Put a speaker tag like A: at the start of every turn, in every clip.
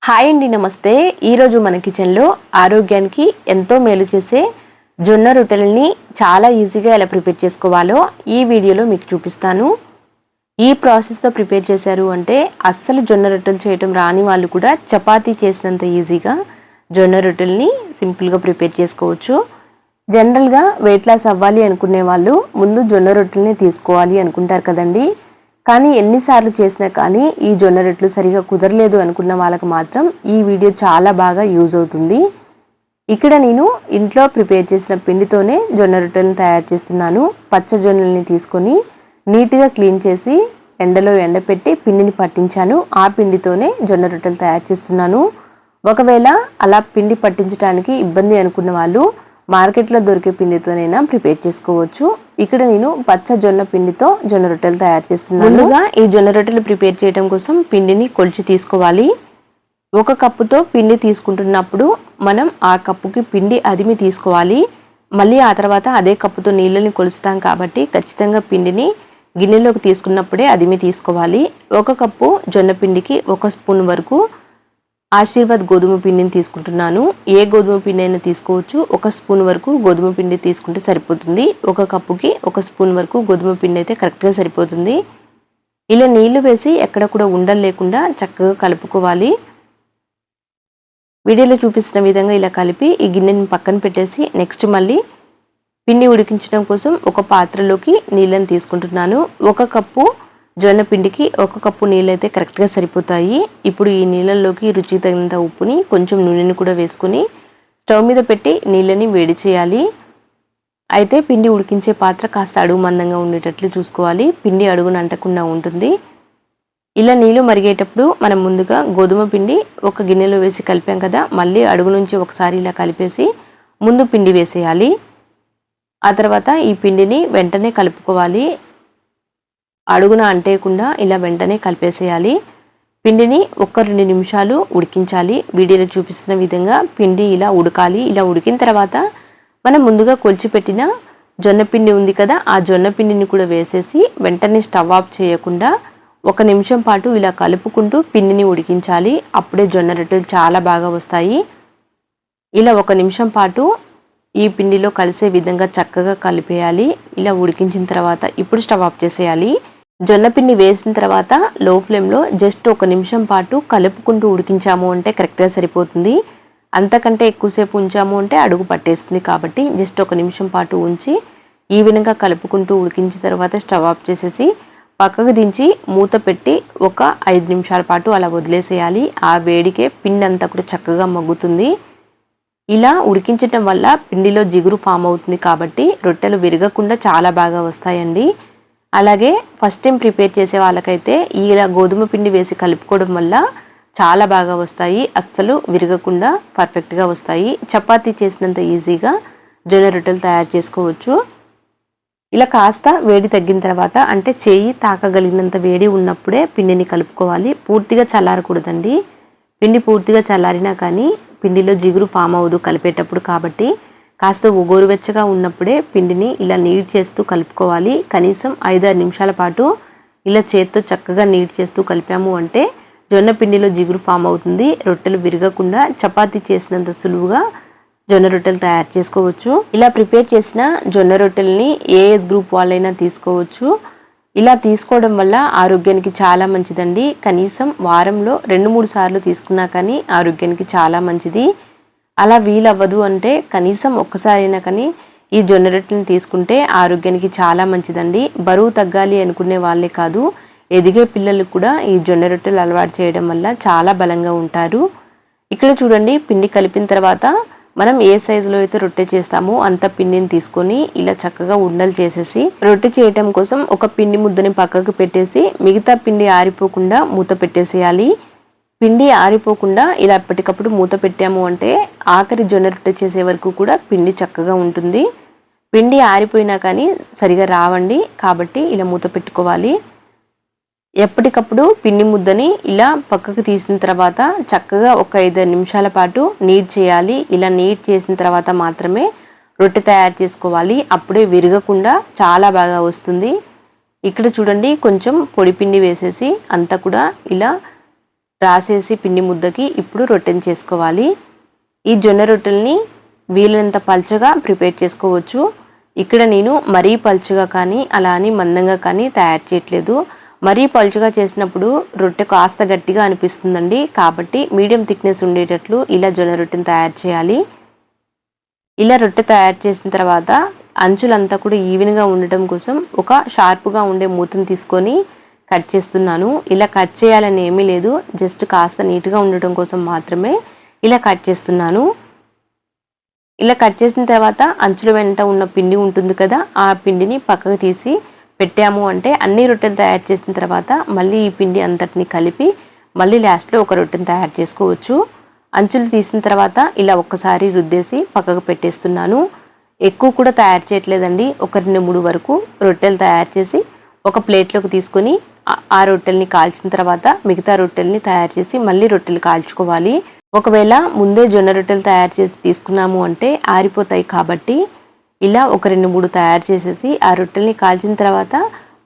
A: Hi అండి, నమస్తే. ఈరోజు మన కిచెన్లో ఆరోగ్యానికి ఎంతో మేలు చేసే జొన్న రొట్టెలని చాలా ఈజీగా ఎలా ప్రిపేర్ చేసుకోవాలో ఈ వీడియోలో మీకు చూపిస్తాను. ఈ ప్రాసెస్తో ప్రిపేర్ చేశారు అంటే అస్సలు జొన్న రొట్టెలు చేయటం రాని వాళ్ళు కూడా చపాతీ చేసినంత ఈజీగా జొన్న రొట్టెల్ని సింపుల్గా ప్రిపేర్ చేసుకోవచ్చు. జనరల్గా వెయిట్ లాస్ అవ్వాలి అనుకునే వాళ్ళు ముందు జొన్న రొట్టెల్ని తీసుకోవాలి అనుకుంటారు కదండి. కానీ ఎన్నిసార్లు చేసినా కానీ ఈ జొన్న రొట్టెలు సరిగా కుదరలేదు అనుకున్న వాళ్ళకి మాత్రం ఈ వీడియో చాలా బాగా యూజ్ అవుతుంది. ఇక్కడ నేను ఇంట్లో ప్రిపేర్ చేసిన పిండితోనే జొన్న రొట్టెలను తయారు చేస్తున్నాను. పచ్చ జొన్నల్ని తీసుకొని నీట్గా క్లీన్ చేసి ఎండలో ఎండపెట్టి పిండిని పట్టించాను. ఆ పిండితోనే జొన్న రొట్టెలు తయారు చేస్తున్నాను. ఒకవేళ అలా పిండి పట్టించడానికి ఇబ్బంది అనుకున్న వాళ్ళు మార్కెట్లో దొరికే పిండితోనైనా ప్రిపేర్ చేసుకోవచ్చు. ఇక్కడ నేను పచ్చ జొన్న పిండితో జొన్న రొట్టెలు తయారు చేస్తున్నాను. ముందుగా ఈ జొన్న రొట్టెలు ప్రిపేర్ చేయడం కోసం పిండిని కొలిచి తీసుకోవాలి. ఒక కప్పుతో పిండి తీసుకుంటున్నప్పుడు మనం ఆ కప్పుకి పిండి అదిమి తీసుకోవాలి. మళ్ళీ ఆ తర్వాత అదే కప్పుతో నీళ్ళని కొలుస్తాం కాబట్టి ఖచ్చితంగా పిండిని గిన్నెలోకి తీసుకున్నప్పుడే అదిమి తీసుకోవాలి. ఒక కప్పు జొన్న పిండికి 1 స్పూన్ వరకు ఆశీర్వాద్ గోధుమ పిండిని తీసుకుంటున్నాను. ఏ గోధుమ పిండి అయినా తీసుకోవచ్చు. 1 స్పూన్ వరకు గోధుమ పిండి తీసుకుంటే సరిపోతుంది. ఒక కప్పుకి 1 స్పూన్ వరకు గోధుమ పిండి అయితే కరెక్ట్గా సరిపోతుంది. ఇలా నీళ్లు వేసి ఎక్కడ కూడా ఉండలు లేకుండా చక్కగా కలుపుకోవాలి. వీడియోలో చూపిస్తున్న విధంగా ఇలా కలిపి ఈ గిన్నెని పక్కన పెట్టేసి నెక్స్ట్ మళ్ళీ పిండి ఉడికించడం కోసం ఒక పాత్రలోకి నీళ్ళని తీసుకుంటున్నాను. 1 కప్పు జొన్న పిండికి 1 కప్పు నీళ్ళు అయితే కరెక్ట్గా సరిపోతాయి. ఇప్పుడు ఈ నీళ్ళల్లోకి రుచి తగినంత ఉప్పుని కొంచెం నూనెని కూడా వేసుకొని స్టవ్ మీద పెట్టి నీళ్ళని వేడి చేయాలి. అయితే పిండి ఉడికించే పాత్ర కాస్త అడుగు మందంగా ఉండేటట్లు చూసుకోవాలి. పిండి అడుగున అంటకుండా ఉంటుంది. ఇలా నీళ్ళు మరిగేటప్పుడు మనం ముందుగా గోధుమ పిండి ఒక గిన్నెలో వేసి కలిపాం కదా, మళ్ళీ అడుగు నుంచి ఒకసారి ఇలా కలిపేసి ముందు పిండి వేసేయాలి. ఆ తర్వాత ఈ పిండిని వెంటనే కలుపుకోవాలి. అడుగున అంటేయకుండా ఇలా వెంటనే కలిపేసేయాలి. పిండిని 1-2 నిమిషాలు ఉడికించాలి. వీడియోలో చూపిస్తున్న విధంగా పిండి ఇలా ఉడకాలి. ఇలా ఉడికిన తర్వాత మనం ముందుగా కొలిచిపెట్టిన జొన్న పిండి ఉంది కదా, ఆ జొన్న పిండిని కూడా వేసేసి వెంటనే స్టవ్ ఆఫ్ చేయకుండా 1 నిమిషం పాటు ఇలా కలుపుకుంటూ పిండిని ఉడికించాలి. అప్పుడే జొన్న రొట్టెలు చాలా బాగా వస్తాయి. ఇలా 1 నిమిషం పాటు ఈ పిండిలో కలిసే విధంగా చక్కగా కలిపేయాలి. ఇలా ఉడికించిన తర్వాత ఇప్పుడు స్టవ్ ఆఫ్ చేసేయాలి. జొన్న పిండి వేసిన తర్వాత లో ఫ్లేమ్లో జస్ట్ 1 నిమిషం పాటు కలుపుకుంటూ ఉడికించాము అంటే కరెక్ట్గా సరిపోతుంది. అంతకంటే ఎక్కువసేపు ఉంచాము అంటే అడుగు పట్టేస్తుంది. కాబట్టి జస్ట్ 1 నిమిషం పాటు ఉంచి ఈ విధంగా కలుపుకుంటూ ఉడికించిన తర్వాత స్టవ్ ఆఫ్ చేసేసి పక్కకు దించి మూత పెట్టి ఒక 5 నిమిషాల పాటు అలా వదిలేసేయాలి. ఆ వేడికే పిండి అంతా కూడా చక్కగా మగ్గుతుంది. ఇలా ఉడికించటం వల్ల పిండిలో జిగురు ఫామ్ అవుతుంది కాబట్టి రొట్టెలు విరగకుండా చాలా బాగా వస్తాయండి. అలాగే ఫస్ట్ టైం ప్రిపేర్ చేసే వాళ్ళకైతే ఇలా గోధుమ పిండి వేసి కలుపుకోవడం వల్ల చాలా బాగా వస్తాయి. అస్సలు విరగకుండా పర్ఫెక్ట్గా వస్తాయి. చపాతీ చేసినంత ఈజీగా జొన్న రొట్టెలు తయారు చేసుకోవచ్చు. ఇలా కాస్త వేడి తగ్గిన తర్వాత అంటే చేయి తాకగలిగినంత వేడి ఉన్నప్పుడే పిండిని కలుపుకోవాలి. పూర్తిగా చల్లారకూడదండి. పిండి పూర్తిగా చల్లారినా కానీ పిండిలో జిగురు ఫామ్ అవ్వదు కలిపేటప్పుడు. కాబట్టి కాస్త గోరువెచ్చగా ఉన్నప్పుడే పిండిని ఇలా నీట్ చేస్తూ కలుపుకోవాలి. కనీసం 5-6 నిమిషాల పాటు ఇలా చేత్తో చక్కగా నీట్ చేస్తూ కలిపాము అంటే జొన్న పిండిలో జిగురు ఫామ్ అవుతుంది. రొట్టెలు విరగకుండా చపాతీ చేసినంత సులువుగా జొన్న రొట్టెలు తయారు చేసుకోవచ్చు. ఇలా ప్రిపేర్ చేసిన జొన్న రొట్టెల్ని ఏ ఏజ్ గ్రూప్ వాళ్ళైనా తీసుకోవచ్చు. ఇలా తీసుకోవడం వల్ల ఆరోగ్యానికి చాలా మంచిదండి. కనీసం వారంలో 2-3 సార్లు తీసుకున్నా కానీ ఆరోగ్యానికి చాలా మంచిది. అలా వీలవ్వదు అంటే కనీసం ఒక్కసారైనా కానీ ఈ జొన్న రొట్టెలను తీసుకుంటే ఆరోగ్యానికి చాలా మంచిదండి. బరువు తగ్గాలి అనుకునే వాళ్ళే కాదు, ఎదిగే పిల్లలకు కూడా ఈ జొన్న రొట్టెలు అలవాటు చేయడం వల్ల చాలా బలంగా ఉంటారు. ఇక్కడ చూడండి, పిండి కలిపిన తర్వాత మనం ఏ సైజులో అయితే రొట్టె చేస్తామో అంత పిండిని తీసుకొని ఇలా చక్కగా ఉండలు చేసేసి రొట్టె చేయటం కోసం ఒక పిండి ముద్దని పక్కకు పెట్టేసి మిగతా పిండి ఆరిపోకుండా మూత పెట్టేసేయాలి. పిండి ఆరిపోకుండా ఇలా ఎప్పటికప్పుడు మూత పెట్టాము అంటే ఆఖరి జొన్న రొట్టె చేసే వరకు కూడా పిండి చక్కగా ఉంటుంది. పిండి ఆరిపోయినా కానీ సరిగా రావండి. కాబట్టి ఇలా మూత పెట్టుకోవాలి. ఎప్పటికప్పుడు పిండి ముద్దని ఇలా పక్కకు తీసిన తర్వాత చక్కగా ఒక 5 నిమిషాల పాటు నీట్ చేయాలి. ఇలా నీట్ చేసిన తర్వాత మాత్రమే రొట్టె తయారు చేసుకోవాలి. అప్పుడే విరగకుండా చాలా బాగా వస్తుంది. ఇక్కడ చూడండి, కొంచెం పొడి పిండి వేసేసి అంతా కూడా ఇలా రాసేసి పిండి ముద్దకి ఇప్పుడు రొట్టెని చేసుకోవాలి. ఈ జొన్న రొట్టెల్ని వీలైనంత పల్చగా ప్రిపేర్ చేసుకోవచ్చు. ఇక్కడ నేను మరీ పల్చగా కానీ అలా అని మందంగా కానీ తయారు చేయట్లేదు. మరీ పల్చగా చేసినప్పుడు రొట్టె కాస్త గట్టిగా అనిపిస్తుందండి. కాబట్టి మీడియం థిక్నెస్ ఉండేటట్లు ఇలా జొన్న రొట్టెని తయారు చేయాలి. ఇలా రొట్టె తయారు చేసిన తర్వాత అంచులంతా కూడా ఈవెన్గా ఉండటం కోసం ఒక షార్ప్గా ఉండే మూతను తీసుకొని కట్ చేస్తున్నాను. ఇలా కట్ చేయాలని ఏమీ లేదు, జస్ట్ కాస్త నీట్గా ఉండటం కోసం మాత్రమే ఇలా కట్ చేస్తున్నాను. ఇలా కట్ చేసిన తర్వాత అంచుల వెంట ఉన్న పిండి ఉంటుంది కదా, ఆ పిండిని పక్కకు తీసి పెట్టాము అంటే అన్ని రొట్టెలు తయారు చేసిన తర్వాత మళ్ళీ ఈ పిండి అంతటిని కలిపి మళ్ళీ లాస్ట్లో ఒక రొట్టెని తయారు చేసుకోవచ్చు. అంచులు తీసిన తర్వాత ఇలా ఒక్కసారి రుద్దేసి పక్కకు పెట్టేస్తున్నాను. ఎక్కువ కూడా తయారు చేయట్లేదండి. ఒక 2-3 వరకు రొట్టెలు తయారు చేసి ఒక ప్లేట్లోకి తీసుకొని ఆ రొట్టెల్ని కాల్చిన తర్వాత మిగతా రొట్టెల్ని తయారు చేసి మళ్ళీ రొట్టెలు కాల్చుకోవాలి. ఒకవేళ ముందే జొన్న రొట్టెలు తయారు చేసి తీసుకున్నాము అంటే ఆరిపోతాయి. కాబట్టి ఇలా ఒక 2-3 తయారు చేసేసి ఆ రొట్టెల్ని కాల్చిన తర్వాత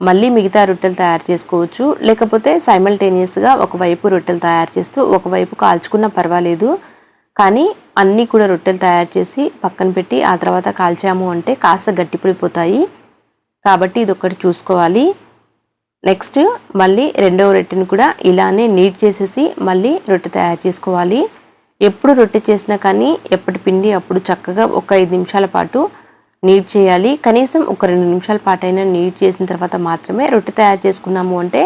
A: మళ్ళీ మిగతా రొట్టెలు తయారు చేసుకోవచ్చు. లేకపోతే సైమల్టేనియస్గా ఒకవైపు రొట్టెలు తయారు చేస్తూ ఒకవైపు కాల్చుకున్నా పర్వాలేదు. కానీ అన్నీ కూడా రొట్టెలు తయారు చేసి పక్కన పెట్టి ఆ తర్వాత కాల్చాము అంటే కాస్త గట్టిపడిపోతాయి. కాబట్టి ఇది ఒకటి చూసుకోవాలి. నెక్స్ట్ మళ్ళీ రెండవ రొట్టెని కూడా ఇలానే నీట్ చేసేసి మళ్ళీ రొట్టె తయారు చేసుకోవాలి. ఎప్పుడు రొట్టె చేసినా కానీ ఎప్పటి పిండి అప్పుడు చక్కగా ఒక 5 నిమిషాల పాటు నీట్ చేయాలి. కనీసం ఒక 2 నిమిషాల పాటు అయినా నీట్ చేసిన తర్వాత మాత్రమే రొట్టె తయారు చేసుకున్నాము అంటే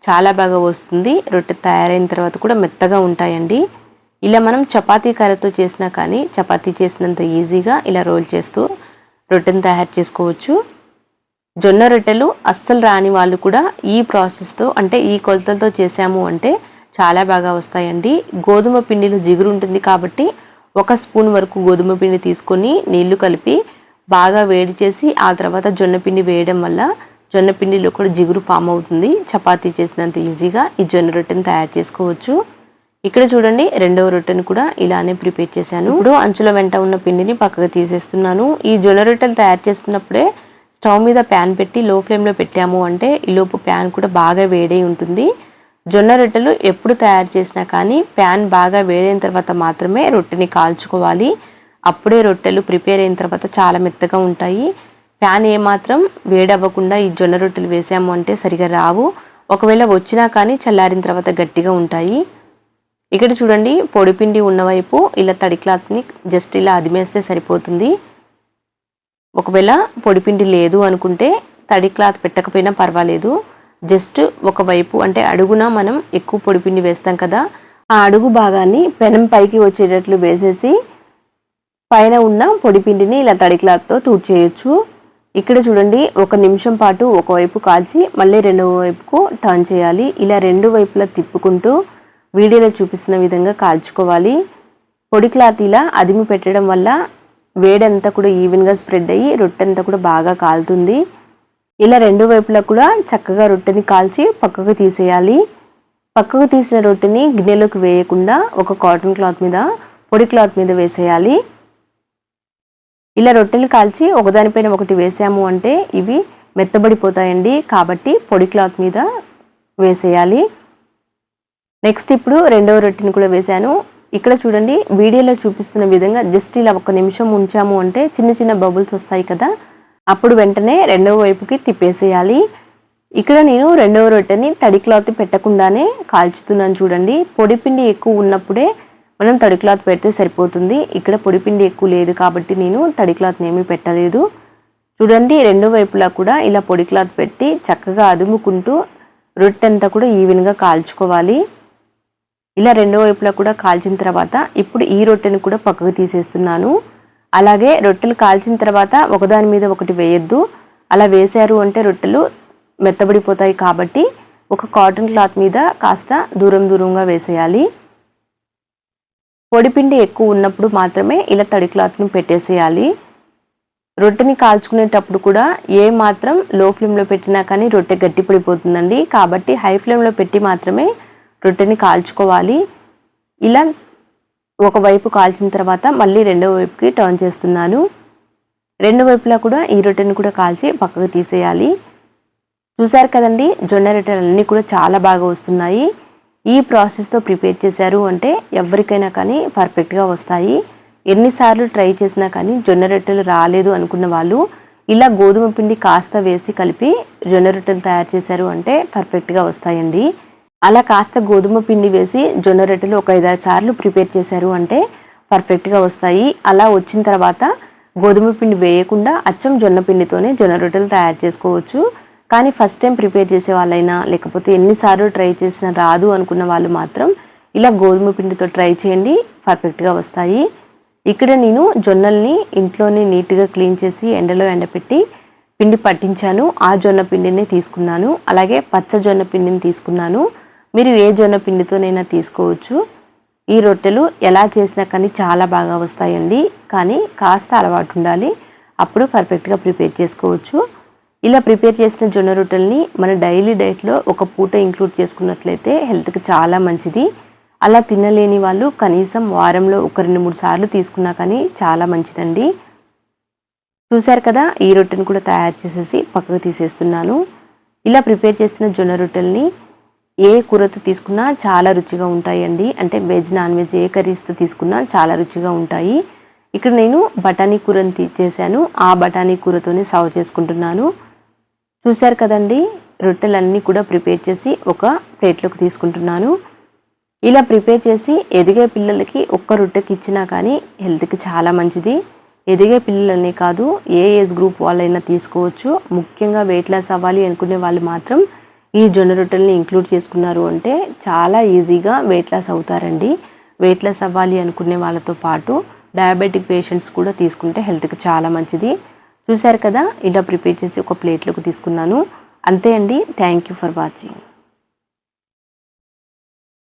A: చాలా బాగా వస్తుంది. రొట్టె తయారైన తర్వాత కూడా మెత్తగా ఉంటాయండి. ఇలా మనం చపాతీ కర్రతో చేసినా కానీ చపాతీ చేసినంత ఈజీగా ఇలా రోల్ చేస్తూ రొట్టెని తయారు చేసుకోవచ్చు. జొన్న రొట్టెలు అస్సలు రాని వాళ్ళు కూడా ఈ ప్రాసెస్తో అంటే ఈ కొలతలతో చేసాము అంటే చాలా బాగా వస్తాయండి. గోధుమ పిండిలో జిగురు ఉంటుంది కాబట్టి 1 స్పూన్ వరకు గోధుమ పిండి తీసుకొని నీళ్లు కలిపి బాగా వేడి చేసి ఆ తర్వాత జొన్న పిండి వేయడం వల్ల జొన్న పిండిలో కూడా జిగురు ఫామ్ అవుతుంది. చపాతీ చేసినంత ఈజీగా ఈ జొన్న రొట్టెని తయారు చేసుకోవచ్చు. ఇక్కడ చూడండి రెండవ రొట్టెని కూడా ఇలానే ప్రిపేర్ చేశాను. ఇప్పుడు అంచుల వెంట ఉన్న పిండిని పక్కకు తీసేస్తున్నాను. ఈ జొన్న రొట్టెలు తయారు చేస్తున్నప్పుడే స్టవ్ మీద ప్యాన్ పెట్టి లో ఫ్లేమ్లో పెట్టాము అంటే ఈలోపు ప్యాన్ కూడా బాగా వేడై ఉంటుంది. జొన్న రొట్టెలు ఎప్పుడు తయారు చేసినా కానీ ప్యాన్ బాగా వేడైన తర్వాత మాత్రమే రొట్టెని కాల్చుకోవాలి. అప్పుడే రొట్టెలు ప్రిపేర్ అయిన తర్వాత చాలా మెత్తగా ఉంటాయి. ప్యాన్ ఏమాత్రం వేడవ్వకుండా ఈ జొన్న రొట్టెలు వేసాము అంటే సరిగా రావు. ఒకవేళ వచ్చినా కానీ చల్లారిన తర్వాత గట్టిగా ఉంటాయి. ఇక్కడ చూడండి పొడిపిండి ఉన్నవైపు ఇలా తడి క్లాత్ని జస్ట్ ఇలా అదిమేస్తే సరిపోతుంది. ఒకవేళ పొడిపిండి లేదు అనుకుంటే తడి క్లాత్ పెట్టకపోయినా పర్వాలేదు. జస్ట్ ఒకవైపు అంటే అడుగున మనం ఎక్కువ పొడిపిండి వేస్తాం కదా, ఆ అడుగు భాగాన్ని పెనం పైకి వచ్చేటట్లు వేసేసి పైన ఉన్న పొడిపిండిని ఇలా తడి క్లాత్తో తుడిచేయచ్చు. ఇక్కడ చూడండి 1 నిమిషం పాటు ఒకవైపు కాల్చి మళ్ళీ రెండవ వైపుకు టర్న్ చేయాలి. ఇలా 2 వైపులా తిప్పుకుంటూ వీడియోలో చూపిస్తున్న విధంగా కాల్చుకోవాలి. పొడి క్లాత్ ఇలా అదిమి పెట్టడం వల్ల వేడంతా కూడా ఈవెన్గా స్ప్రెడ్ అయ్యి రొట్టె అంతా కూడా బాగా కాలుతుంది. ఇలా 2 వైపులా కూడా చక్కగా రొట్టెని కాల్చి పక్కకు తీసేయాలి. పక్కకు తీసిన రొట్టెని గిన్నెలోకి వేయకుండా ఒక కాటన్ క్లాత్ మీద పొడి క్లాత్ మీద వేసేయాలి. ఇలా రొట్టెలు కాల్చి ఒకదానిపైన ఒకటి వేసాము అంటే ఇవి మెత్తబడిపోతాయండి. కాబట్టి పొడి క్లాత్ మీద వేసేయాలి. నెక్స్ట్ ఇప్పుడు రెండవ రొట్టెని కూడా వేసాను. ఇక్కడ చూడండి వీడియోలో చూపిస్తున్న విధంగా జస్ట్ ఇలా 1 నిమిషం ఉంచాము అంటే చిన్న చిన్న బబుల్స్ వస్తాయి కదా, అప్పుడు వెంటనే రెండవ వైపుకి తిప్పేసేయాలి. ఇక్కడ నేను రెండవ రొట్టెని తడి క్లాత్ పెట్టకుండానే కాల్చుతున్నాను. చూడండి పొడిపిండి ఎక్కువ ఉన్నప్పుడే మనం తడి క్లాత్ పెడితే సరిపోతుంది. ఇక్కడ పొడిపిండి ఎక్కువ లేదు కాబట్టి నేను తడి క్లాత్ని ఏమీ పెట్టలేదు. చూడండి రెండు వైపులా కూడా ఇలా పొడి క్లాత్ పెట్టి చక్కగా అదుముకుంటూ రొట్టె అంతా కూడా ఈవెన్గా కాల్చుకోవాలి. ఇలా రెండో వైపులా కూడా కాల్చిన తర్వాత ఇప్పుడు ఈ రొట్టెని కూడా పక్కకు తీసేస్తున్నాను. అలాగే రొట్టెలు కాల్చిన తర్వాత ఒకదాని మీద ఒకటి వేయొద్దు. అలా వేశారు అంటే రొట్టెలు మెత్తబడిపోతాయి కాబట్టి ఒక కాటన్ క్లాత్ మీద కాస్త దూరంగా వేసేయాలి. పొడిపిండి ఎక్కువ ఉన్నప్పుడు మాత్రమే ఇలా తడి క్లాత్ని పెట్టేసేయాలి. రొట్టెని కాల్చుకునేటప్పుడు కూడా ఏ మాత్రం లో ఫ్లేమ్లో పెట్టినా కానీ రొట్టె గట్టిపడిపోతుందండి. కాబట్టి హై ఫ్లేమ్లో పెట్టి మాత్రమే రొట్టెని కాల్చుకోవాలి. ఇలా ఒకవైపు కాల్చిన తర్వాత మళ్ళీ రెండో వైపుకి టర్న్ చేస్తున్నాను. రెండు వైపులా కూడా ఈ రొట్టెని కూడా కాల్చి పక్కకు తీసేయాలి. చూసారు కదండి, జొన్న రొట్టెలు అన్నీ కూడా చాలా బాగా వస్తున్నాయి. ఈ ప్రాసెస్తో ప్రిపేర్ చేశారు అంటే ఎవరికైనా కానీ పర్ఫెక్ట్గా వస్తాయి. ఎన్నిసార్లు ట్రై చేసినా కానీ జొన్న రొట్టెలు రాలేదు అనుకున్న వాళ్ళు ఇలా గోధుమ పిండి కాస్త వేసి కలిపి జొన్న రొట్టెలు తయారు చేశారు అంటే పర్ఫెక్ట్గా వస్తాయండి. అలా కాస్త గోధుమ పిండి వేసి జొన్న రొట్టెలు ఒక 5-6 సార్లు ప్రిపేర్ చేశారు అంటే పర్ఫెక్ట్గా వస్తాయి. అలా వచ్చిన తర్వాత గోధుమ పిండి వేయకుండా అచ్చం జొన్న పిండితోనే జొన్న రొట్టెలు తయారు చేసుకోవచ్చు. కానీ ఫస్ట్ టైం ప్రిపేర్ చేసే వాళ్ళైనా లేకపోతే ఎన్నిసార్లు ట్రై చేసినా రాదు అనుకున్న వాళ్ళు మాత్రం ఇలా గోధుమ పిండితో ట్రై చేయండి, పర్ఫెక్ట్గా వస్తాయి. ఇక్కడ నేను జొన్నల్ని ఇంట్లోనే నీట్గా క్లీన్ చేసి ఎండలో ఎండపెట్టి పిండి పట్టించాను. ఆ జొన్న పిండిని తీసుకున్నాను. అలాగే పచ్చ జొన్న పిండిని తీసుకున్నాను. మీరు ఏ జొన్న పిండితోనైనా తీసుకోవచ్చు. ఈ రొట్టెలు ఎలా చేసినా కానీ చాలా బాగా వస్తాయండి. కానీ కాస్త అలవాటు ఉండాలి, అప్పుడు పర్ఫెక్ట్గా ప్రిపేర్ చేసుకోవచ్చు. ఇలా ప్రిపేర్ చేసిన జొన్న రొట్టెల్ని మన డైలీ డైట్లో ఒక పూట ఇంక్లూడ్ చేసుకున్నట్లయితే హెల్త్కి చాలా మంచిది. అలా తినలేని వాళ్ళు కనీసం వారంలో ఒక 2-3 సార్లు తీసుకున్నా కానీ చాలా మంచిదండి. చూశారు కదా, ఈ రొట్టెని కూడా తయారు చేసేసి పక్కకు తీసేస్తున్నాను. ఇలా ప్రిపేర్ చేసిన జొన్న రొట్టెల్ని ఏ కూరతో తీసుకున్నా చాలా రుచిగా ఉంటాయండి. అంటే వెజ్ నాన్ వెజ్ ఏ కర్రీస్తో తీసుకున్నా చాలా రుచిగా ఉంటాయి. ఇక్కడ నేను బఠానీ కూరని చేశాను. ఆ బఠానీ కూరతోనే సర్వ్ చేసుకుంటున్నాను. చూశారు కదండి, రొట్టెలన్నీ కూడా ప్రిపేర్ చేసి ఒక ప్లేట్లోకి తీసుకుంటున్నాను. ఇలా ప్రిపేర్ చేసి ఎదిగే పిల్లలకి ఒక్క రొట్టెకి ఇచ్చినా కానీ హెల్త్కి చాలా మంచిది. ఎదిగే పిల్లలనే కాదు, ఏ ఏజ్ గ్రూప్ వాళ్ళైనా తీసుకోవచ్చు. ముఖ్యంగా వెయిట్ లాస్ అవ్వాలి అనుకునే వాళ్ళు మాత్రం ఈ జొన్న రొట్టెల్ని ఇంక్లూడ్ చేసుకున్నారు అంటే చాలా ఈజీగా వెయిట్ లాస్ అవుతారండి. వెయిట్ లాస్ అవ్వాలి అనుకునే వాళ్ళతో పాటు డయాబెటిక్ పేషెంట్స్ కూడా తీసుకుంటే హెల్త్కి చాలా మంచిది. చూశారు కదా, ఇలా ప్రిపేర్ చేసి ఒక ప్లేట్లోకి తీసుకున్నాను. అంతే అండి. Thank you for watching.